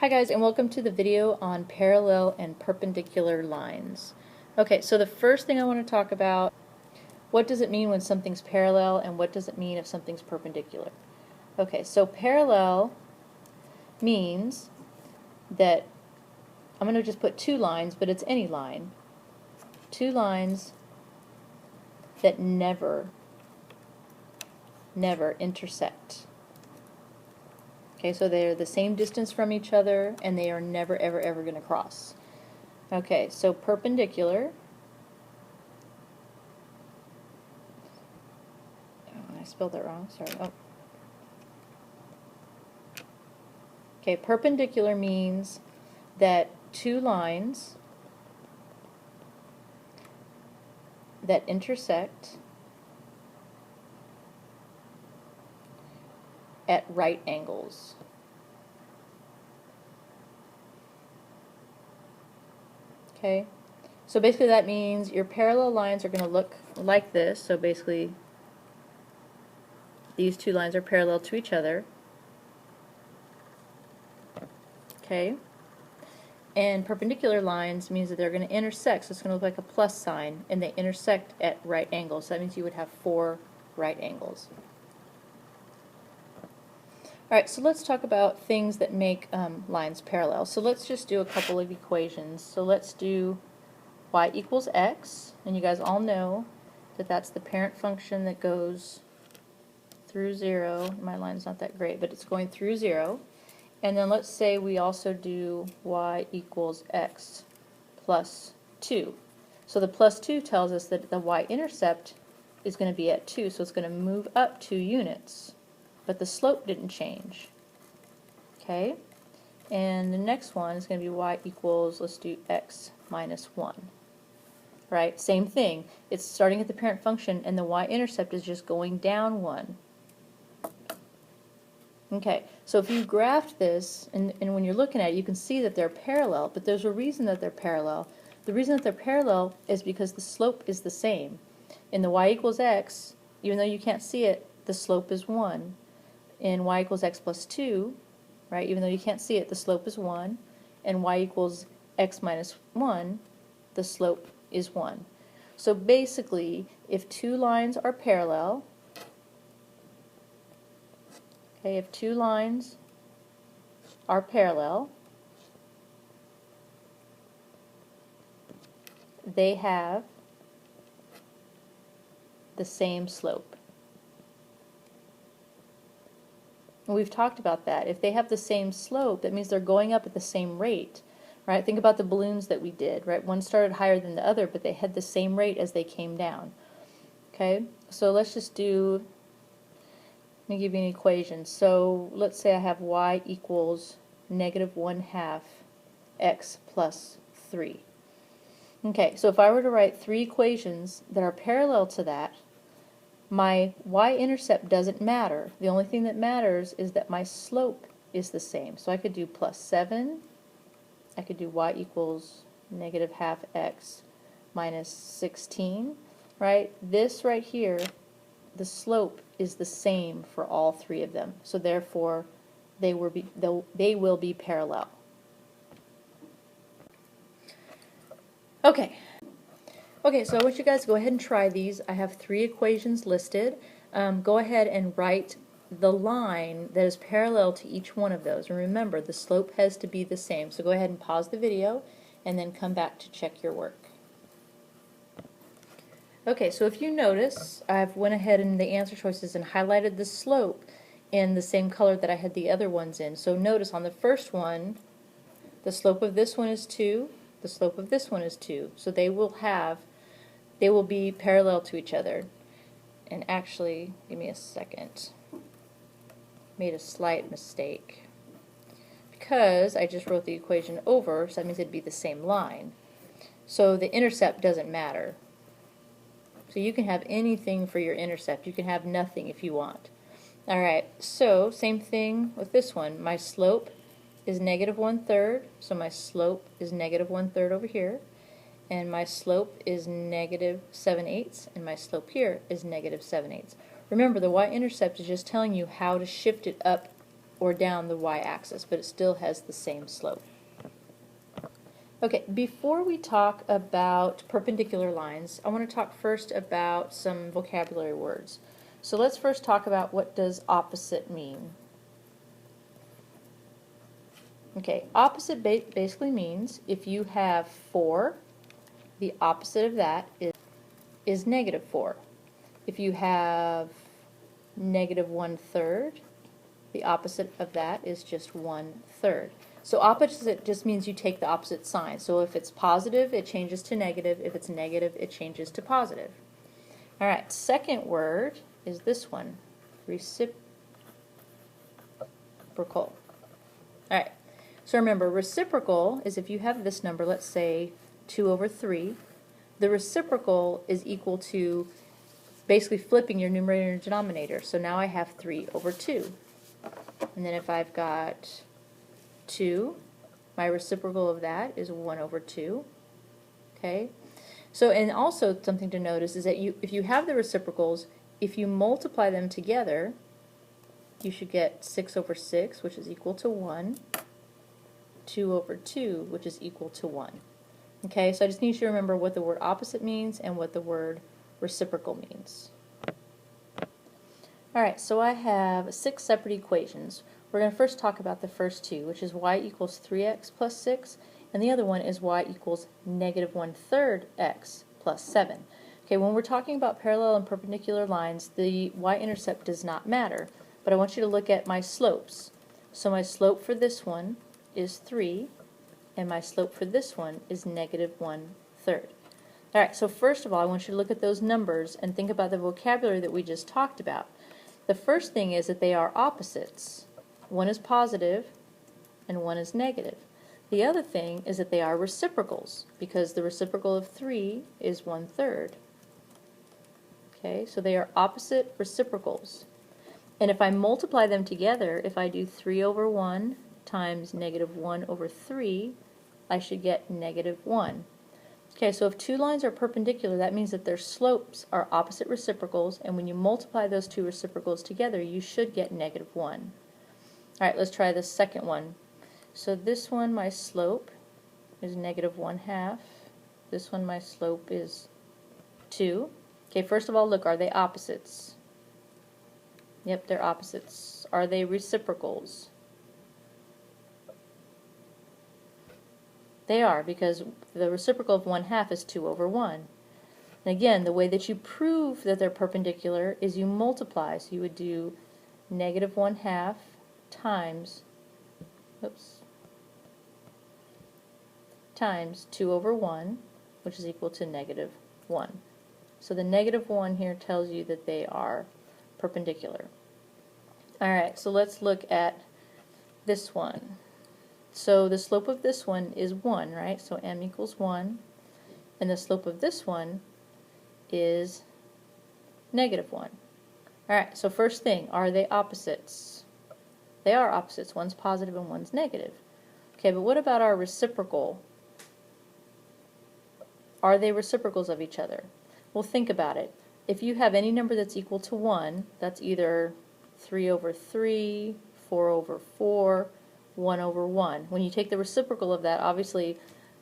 Hi guys, and welcome to the video on parallel and perpendicular lines. Okay, so the first thing I want to talk about, what does it mean when something's parallel and what does it mean if something's perpendicular? Okay, so parallel means that I'm going to just put two lines, but it's any line. Two lines that never intersect. Okay, so they're the same distance from each other and they are never ever going to cross. Okay, so perpendicular, I spelled that wrong, sorry. Oh. Okay, perpendicular means that two lines that intersect at right angles. Okay, so basically that means your parallel lines are going to look like this. So basically these two lines are parallel to each other. Okay, and perpendicular lines means that they're going to intersect, so it's going to look like a plus sign, and they intersect at right angles. So that means you would have four right angles. Alright, so let's talk about things that make lines parallel. So let's just do a couple of equations. So let's do y equals x, and you guys all know that that's the parent function that goes through 0. My line's not that great, but it's going through 0. And then let's say we also do y equals x plus 2. So the plus 2 tells us that the y-intercept is going to be at 2, so it's going to move up 2 units. But the slope didn't change. Okay? And the next one is going to be y equals, let's do x minus 1. Right? Same thing. It's starting at the parent function and the y-intercept is just going down 1. Okay, so if you graph this, and when you're looking at it, you can see that they're parallel, but there's a reason that they're parallel. The reason that they're parallel is because the slope is the same. In the y equals x, even though you can't see it, the slope is 1. In y equals x plus 2, right, even though you can't see it, the slope is 1. And y equals x minus 1, the slope is 1. So basically, if two lines are parallel, okay, if two lines are parallel, they have the same slope. And we've talked about that. If they have the same slope, that means they're going up at the same rate. Right? Think about the balloons that we did, right? One started higher than the other, but they had the same rate as they came down. Okay? So let's just do, let me give you an equation. So let's say I have y equals negative 1/2 x plus 3. Okay, so if I were to write three equations that are parallel to that, my y-intercept doesn't matter. The only thing that matters is that my slope is the same. So I could do plus 7, I could do y equals negative 1/2 x minus 16, right? This right here, the slope is the same for all three of them. So therefore, they will be parallel. Okay. Okay, so I want you guys to go ahead and try these. I have three equations listed. Go ahead and write the line that is parallel to each one of those. And remember, the slope has to be the same. So go ahead and pause the video and then come back to check your work. Okay, so if you notice, I've went ahead in the answer choices and highlighted the slope in the same color that I had the other ones in. So notice on the first one, the slope of this one is 2, the slope of this one is 2. So they will be parallel to each other. And actually, give me a second. Made a slight mistake. Because I just wrote the equation over, so that means it'd be the same line. So the intercept doesn't matter. So you can have anything for your intercept. You can have nothing if you want. Alright, so same thing with this one. My slope is negative 1/3, so my slope is negative 1/3 over here. And my slope is negative 7/8, and my slope here is negative 7/8. Remember, the y-intercept is just telling you how to shift it up or down the y-axis, but it still has the same slope. Okay, before we talk about perpendicular lines, I want to talk first about some vocabulary words. So let's first talk about what does opposite mean. Okay, opposite basically means if you have 4, the opposite of that is negative 4. If you have negative 1/3, the opposite of that is just 1/3. So opposite just means you take the opposite sign. So if it's positive, it changes to negative. If it's negative, it changes to positive. All right, second word is this one, reciprocal. All right, so remember, reciprocal is if you have this number, let's say 2/3, the reciprocal is equal to basically flipping your numerator and denominator. So now I have 3/2. And then if I've got 2, my reciprocal of that is 1/2. Okay? So, and also something to notice is that if you have the reciprocals, if you multiply them together, you should get 6/6, which is equal to 1, 2/2, which is equal to 1. Okay, so I just need you to remember what the word opposite means and what the word reciprocal means. Alright, so I have 6 separate equations. We're going to first talk about the first two, which is y equals 3x plus 6, and the other one is y equals negative 1/3 x plus 7. Okay, when we're talking about parallel and perpendicular lines, the y-intercept does not matter, but I want you to look at my slopes. So my slope for this one is 3, and my slope for this one is negative 1/3. Alright, so first of all, I want you to look at those numbers and think about the vocabulary that we just talked about. The first thing is that they are opposites. One is positive and one is negative. The other thing is that they are reciprocals, because the reciprocal of 3 is 1/3. Okay, so they are opposite reciprocals. And if I multiply them together, if I do 3/1 times negative 1/3, I should get negative 1. Okay, so if two lines are perpendicular, that means that their slopes are opposite reciprocals, and when you multiply those two reciprocals together, you should get negative 1. Alright, let's try the second one. So this one, my slope is negative 1/2. This one, my slope is 2. Okay, first of all, look, are they opposites? Yep, they're opposites. Are they reciprocals? They are, because the reciprocal of 1/2 is 2/1. And again, the way that you prove that they're perpendicular is you multiply. So you would do negative 1/2 times, times 2/1, which is equal to negative 1. So the negative 1 here tells you that they are perpendicular. Alright, so let's look at this one. So the slope of this one is 1, right? So m equals 1. And the slope of this one is negative 1. Alright, so first thing, are they opposites? They are opposites. One's positive and one's negative. Okay, but what about our reciprocal? Are they reciprocals of each other? Well, think about it. If you have any number that's equal to 1, that's either 3/3, 4/4, 1/1. When you take the reciprocal of that, obviously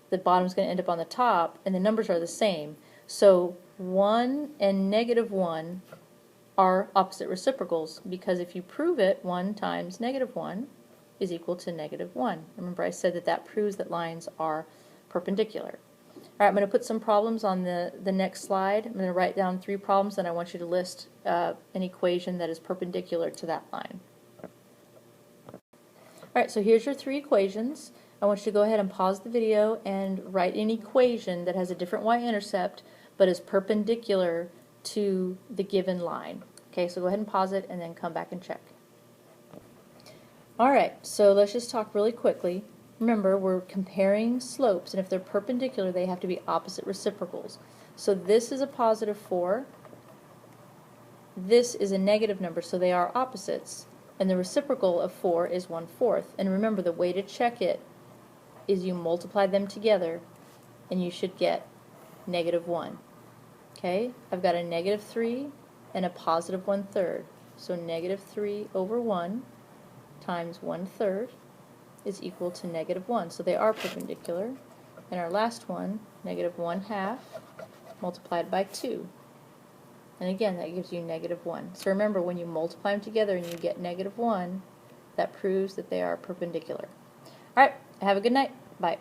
the bottom's going to end up on the top, and the numbers are the same. So 1 and negative 1 are opposite reciprocals, because if you prove it, 1 times negative 1 is equal to negative 1. Remember, I said that that proves that lines are perpendicular. All right, I'm going to put some problems on the next slide. I'm going to write down 3 problems, and I want you to list an equation that is perpendicular to that line. Alright, so here's your 3 equations. I want you to go ahead and pause the video and write an equation that has a different y-intercept but is perpendicular to the given line. Okay, so go ahead and pause it and then come back and check. Alright, so let's just talk really quickly. Remember, we're comparing slopes, and if they're perpendicular, they have to be opposite reciprocals. So this is a positive 4. This is a negative number, so they are opposites. And the reciprocal of 4 is 1/4. And remember, the way to check it is you multiply them together, and you should get negative 1. Okay, I've got a negative 3 and a positive 1/3. So negative 3/1 times 1/3 is equal to -1. So they are perpendicular. And our last one, -1/2 multiplied by 2. And again, that gives you -1. So remember, when you multiply them together and you get -1, that proves that they are perpendicular. All right, have a good night. Bye.